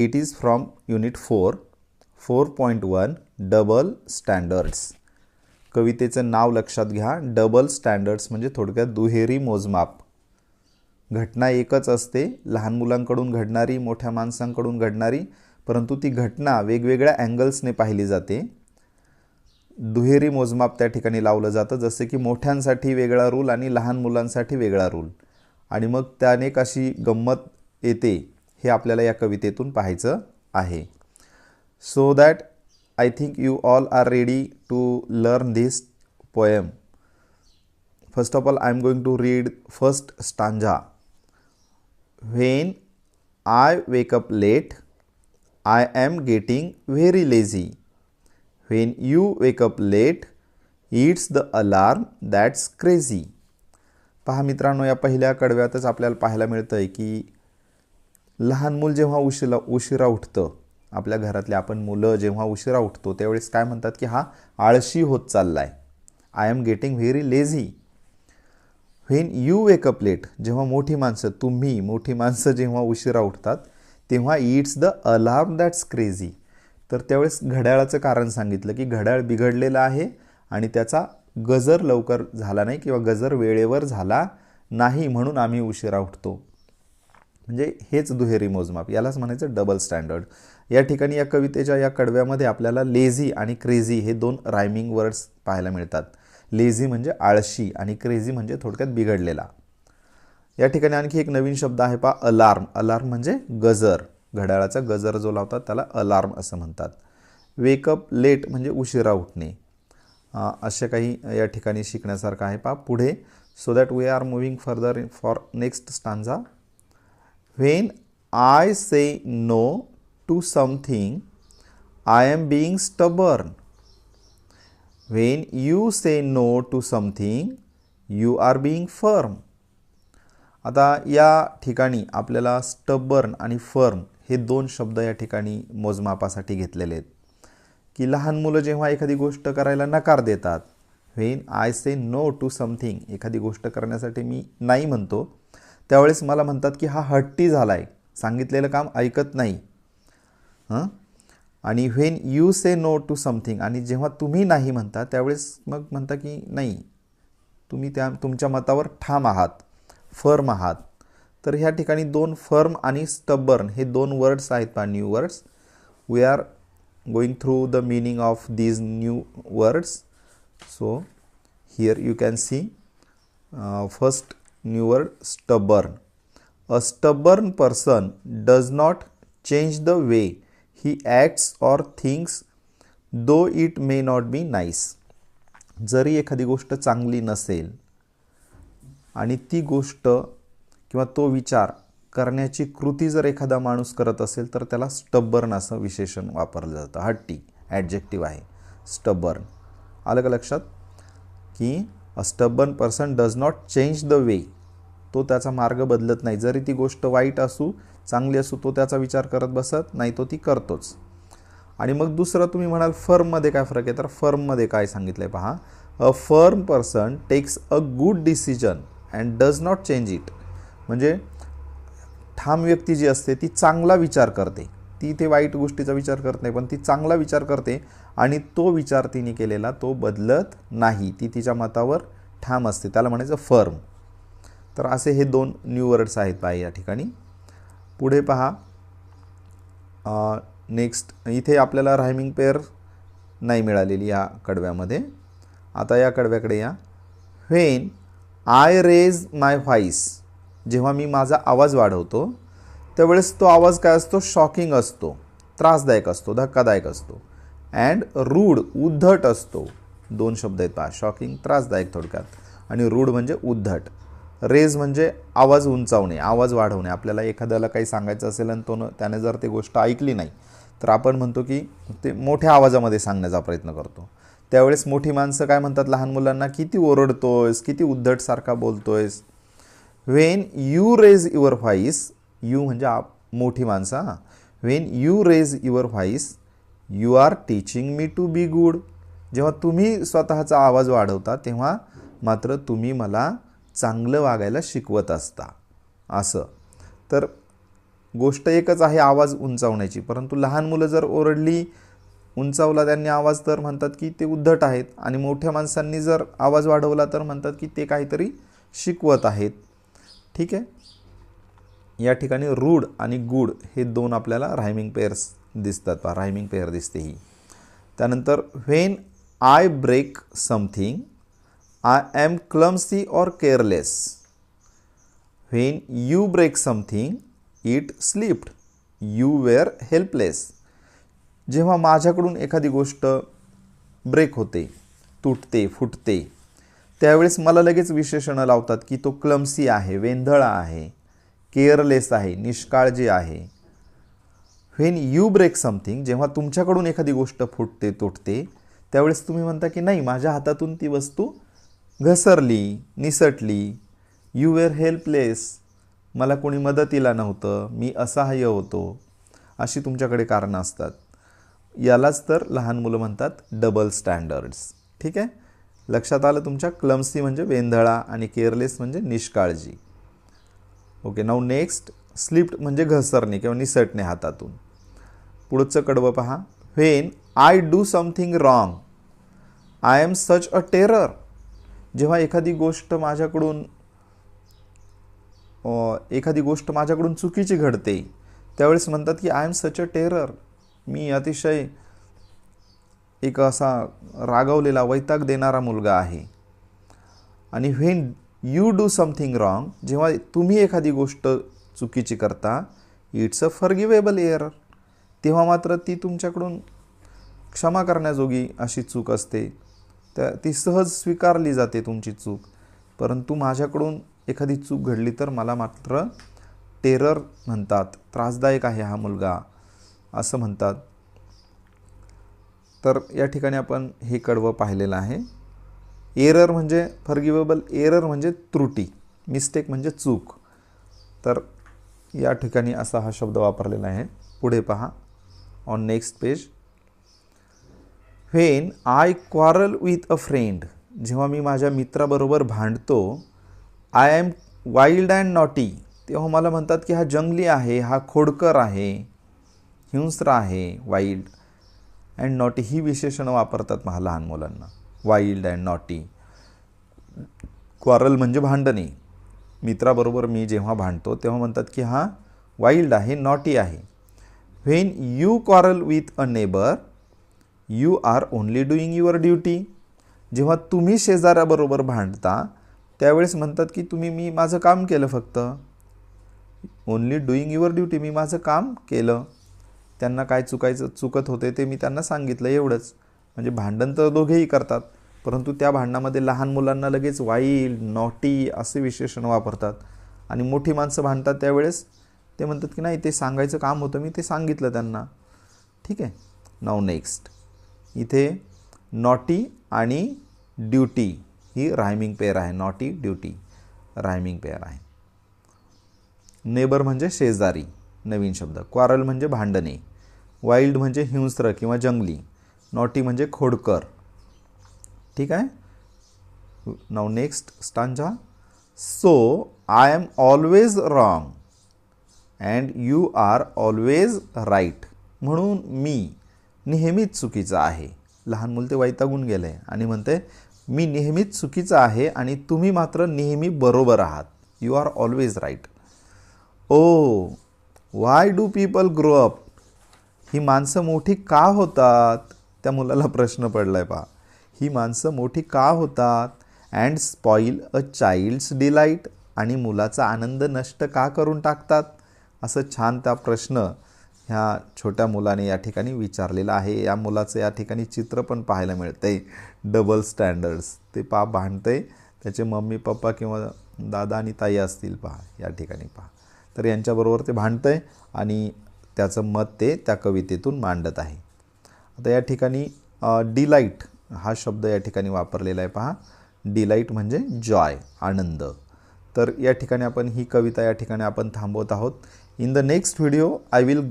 It is from unit 4 4.1 double standards. कवितेचं नाव लक्षात घ्या. डबल स्टँडर्ड्स म्हणजे थोडक्यात दुहेरी मोजमाप. घटना एकच असते, लहान मुलांकडून घडणारी, मोठ्या माणसांकडून घडणारी, परंतु ती घटना वेगवेगळ्या अँगल्सने पाहिली जाते. दुहेरी मोजमाप त्या ठिकाणी लावलं जातं, जसे की मोठ्यांसाठी वेगळा रूल आणि लहान मुलांसाठी वेगळा रूल. आणि मग त्याने कशी गंमत येते हे आपल्याला या कवितेतून पाहायचं आहे. So that I think you all are ready to learn this poem. First of all, I am going to read first stanza. When I wake up late, I am getting very lazy. When you wake up late, it's the alarm that's crazy. पहा मित्रांनो, या पहिल्या कडव्यातच आपल्याला पाहायला मिळतंय की लहान मूल जेव्हा उशिरा उठतं, आपल्या घरातले आपण मुलं जेव्हा उशिरा उठतो त्यावेळेस काय म्हणतात की हा आळशी होत चाललाय. I am getting very lazy. When you wake up late, जेव्हा मोठी माणसं जेव्हा उशिरा उठतात तेव्हा it's the alarm that's crazy. तर त्यावेळेस घड्याळाचं कारण सांगितलं की घड्याळ बिघडलेलं आहे आणि त्याचा गजर लवकर झाला नाही किंवा गजर वेळेवर झाला नाही म्हणून आम्ही उशिरा उठतो. म्हणजे हेच दुहेरी मोजमाप, यालाच म्हणायचं डबल स्टँडर्ड. या ठिकाणी या कवितेच्या या कडव्यामध्ये आपल्याला लेझी आणि क्रेझी हे दोन रायमिंग वर्ड्स पाहायला मिळतात. लेझी म्हणजे आळशी आणि क्रेझी म्हणजे थोडक्यात बिघडलेला. या ठिकाणी आणखी एक नवीन शब्द आहे पहा, अलार्म. अलार्म म्हणजे गजर, घड्याळाचा गजर जो लावतात त्याला अलार्म असं म्हणतात. वेकअप लेट म्हणजे उशिरा उठणे. असे काही या ठिकाणी शिकण्यासारखं आहे पहा पुढे. So that we are moving further for next stanza. When I say no to something, I am being stubborn. When you say no to something, you are being firm. आता या ठिकाणी आपल्याला स्टबर्न आणि फर्म हे दोन शब्द या ठिकाणी मोजमापासाठी घेतलेले आहेत. की लहान मुलं जेव्हा एखादी गोष्ट करायला नकार देतात, When I say no to something, एखादी गोष्ट करण्यासाठी मी नाही म्हणतो, त्यावेळेस मला म्हणतात की हा हट्टी झाला आहे, सांगितलेलं काम ऐकत नाही. आणि when you say no to something, आणि जेव्हा तुम्ही नाही म्हणता त्यावेळेस मग म्हणता की नाही, तुम्ही तुमच्या मतावर ठाम आहात, फर्म आहात. तर ह्या ठिकाणी दोन फर्म आणि स्टबर्न हे दोन वर्ड्स आहेत पहा, new words. We are going through the meaning of these new words. So here you can see first new word, stubborn. A stubborn person does not change the way he acts or thinks, though it may not be nice. जरी एखादी गोष्ट चांगली नसेल आणि ती गोष्ट किंवा तो विचार करण्याची कृती जर एखादा माणूस करत असेल तर त्याला स्टबर्न असं विशेषण वापरलं जातं. हट्टी ॲडजेक्टिव्ह आहे स्टबर्न. आलं का लक्षात की a stubborn person does not change the way, तो त्याचा मार्ग बदलत नाही. जरी ती गोष्ट वाईट असू चांगली असू तो त्याचा विचार करत बसत नाही, तो ती करतोच. आणि मग दुसरं तुम्ही म्हणाल फर्ममध्ये काय फरक आहे, तर फर्ममध्ये काय सांगितलं आहे पहा. A firm person takes a good decision and does not change it. म्हणजे ठाम व्यक्ती जी असते ती चांगला विचार करते, ती ते वाईट गोष्टीचा विचार करत नाही, पण ती चांगला विचार करते आणि तो विचार तिने केलेला तो बदलत नाही, ती तिच्या मतावर ठाम असते, त्याला म्हणायचं फर्म. तर असे हे दोन न्यू वर्ड्स आहेत पहा या ठिकाणी. पुढे पहा, नेक्स्ट इथे आपल्याला रायमिंग पेअर नाही मिळालेली या कडव्यामध्ये. आता या कडव्याकडे या. When I raise my voice, जेव्हा मी माझा आवाज वाढवतो त्यावेळेस तो आवाज काय असतो, शॉकिंग असतो, त्रासदायक असतो, धक्कादायक असतो. अँड रूड, उद्धट असतो. दोन शब्द आहेत पहा, शॉकिंग त्रासदायक थोडक्यात, आणि रूड म्हणजे उद्धट. रेज म्हणजे आवाज उंचावणे, आवाज वाढवणे. आपल्याला एखाद्याला काही सांगायचं असेल आणि त्याने जर ती गोष्ट ऐकली नाही तर आपण म्हणतो की ते मोठ्या आवाजामध्ये सांगण्याचा प्रयत्न करतो. त्यावेळेस मोठी माणसं काय म्हणतात लहान मुलांना, किती ओरडतोयस, किती उद्धटसारखा बोलतोयस. When you raise your voice, you म्हणजे मोठी माणसं. When you raise your voice you are teaching me to be good. जेव्हा तुम्ही स्वतःचा आवाज वाढवता तेव्हा मात्र तुम्ही मला चांगलं वागायला शिकवत असता असं. तर गोष्ट एकच आहे आवाज उंचावण्याची, परंतु लहान मुलं जर ओरडली, उंचावला त्यांनी आवाज तर म्हणतात की ते उद्धट आहेत, आणि मोठ्या माणसांनी जर आवाज वाढवला तर म्हणतात की ते काहीतरी शिकवत आहेत. ठीक आहे. या ठिकाणी रूड आणि गुड हे दोन आपल्याला रायमिंग पेअर्स दिसतात पहा, रायमिंग पेअर दिसते ही. त्यानंतर when I break something I am clumsy or careless. When you break something it slipped you were helpless. जेव्हा माझ्याकडून एखादी गोष्ट ब्रेक होते, तुटते, फुटते, त्यावेळेस मला लगेच विशेषणं लावतात की तो क्लमसी आहे, वेंधळा आहे, केअरलेस आहे, निष्काळजी आहे. व्हेन यू ब्रेक समथिंग, जेव्हा तुमच्याकडून एखादी गोष्ट फुटते, तुटते, त्यावेळेस तुम्ही म्हणता की नाही, माझ्या हातातून ती वस्तू घसरली, निसटली. यू वेअर हेल्पलेस, मला कोणी मदतीला नव्हतं, मी असहाय्य होतो. अशी तुमच्याकडे कारणं असतात. यालाच तर लहान मुलं म्हणतात डबल स्टँडर्ड्स. ठीक आहे. लक्षात आलं तुमच्या? क्लमसी म्हणजे वेंधळा आणि केअरलेस म्हणजे निष्काळजी. ओके. नाऊ नेक्स्ट, स्लिप्ड म्हणजे घसरणे किंवा निसटणे हातातून. पुढचं कडवं पहा. When I do something wrong I am such a terror. जेव्हा एखादी गोष्ट माझ्याकडून चुकीची घडते, त्यावेळेस म्हणतात की I am such a terror, मी अतिशय एक असा रागवलेला, वैताग देणारा मुलगा आहे. आणि when you do something wrong, जेव्हा तुम्ही एखादी गोष्ट चुकीची करता, इट्स अ फॉरगिवेबल एरर, तेव्हा मात्र ती तुमच्याकडून क्षमा करण्याजोगी अशी चूक असते. ती सहज स्वीकारली जाते तुमची चूक. परंतु माझ्याकडून एखादी चूक घडली तर मला मात्र टेरर म्हणतात, त्रासदायक आहे हा मुलगा असं म्हणतात. तर या ठिकाणी आपण हे कडवं पाहिलेलं आहे. एरर म्हणजे फॉरगिवेबल, एरर म्हणजे त्रुटी, मिस्टेक म्हणजे चूक. तर या ठिकाणी असा हा शब्द वापरलेला आहे. पुढे पहा on next page. When I quarrel with a friend, जेव्हा मी माझ्या मित्राबरोबर भांडतो, I am wild and naughty, तेव्हा मला म्हणतात की हा जंगली आहे, हा खोडकर आहे, हिंस्र आहे. वाईल्ड अँड नॉटी ही विशेषणं वापरतात लहान मुलांना. Wild and naughty. क्वारल म्हणजे भांडणे. मित्राबरोबर मी जेव्हा भांडतो तेव्हा म्हणतात की हा वाईल्ड आहे, नॉटी आहे. When you quarrel with a neighbour you are only doing your duty. जेव्हा तुम्ही शेजाऱ्याबरोबर भांडता त्यावेळेस म्हणतात की मी माझं काम केलं फक्त. ओनली डुईंग युअर ड्युटी, मी माझं काम केलं. त्यांना काय चुकत होते ते मी त्यांना सांगितलं, एवढंच. म्हणजे भांडण तर दोघेही करतात, परंतु त्या भांडणामध्ये लहान मुलांना लगेच वाईल्ड, नॉटी असे विशेषण वापरतात. आणि मोठी माणसं भांडतात त्यावेळेस ते म्हणतात की नाही, ते सांगायचं काम होतं, मी ते सांगितलं त्यांना. ठीक आहे. नाऊ नेक्स्ट, इथे नॉटी आणि ड्युटी ही रायमिंग पेअर आहे. नॉटी, ड्युटी रायमिंग पेअर आहे. नेबर म्हणजे शेजारी, नवीन शब्द. क्वारल म्हणजे भांडणे. वाईल्ड म्हणजे हिंस्र किंवा जंगली. नॉटी म्हणजे खोडकर. ठीक आहे. Now next stanza. So I am always wrong and you are always right. म्हणून मी नेहमीच चुकीचा आहे. लहान मुल ते वैतागून गेले आणि म्हणते मी नेहमीच चुकीचा आहे आणि तुम्ही मात्र नेहमी बरोबर आहात. You are always right. Oh why do people grow up. ही माणसं मोठी का होतात? त्या मुलाला प्रश्न पडलाय पहा. ही माणसं मोठी का होतात? And spoil a child's delight. आणि मुलाचा आनंद नष्ट का करून टाकतात? असं छान त्या प्रश्न ह्या छोट्या मुलाने या ठिकाणी विचारलेला आहे. या मुलाचं या ठिकाणी चित्र पण पाहायला मिळतंय. Double standards. ते भांडतंय, त्याचे मम्मी पप्पा किंवा दादा आणि ताई असतील पहा या ठिकाणी पहा. तर यांच्याबरोबर ते भांडतंय आणि त्याचं मत ते त्या कवितेतून मांडत आहे. आता या ठिकाणी डिलाईट हा शब्द या ठिकाणी वापरलेला आहे पहा. डिलाईट म्हणजे जॉय, आनंद. तर या ठिकाणी आपण ही कविता या ठिकाणी आपण थांबवत आहोत. In the next video I will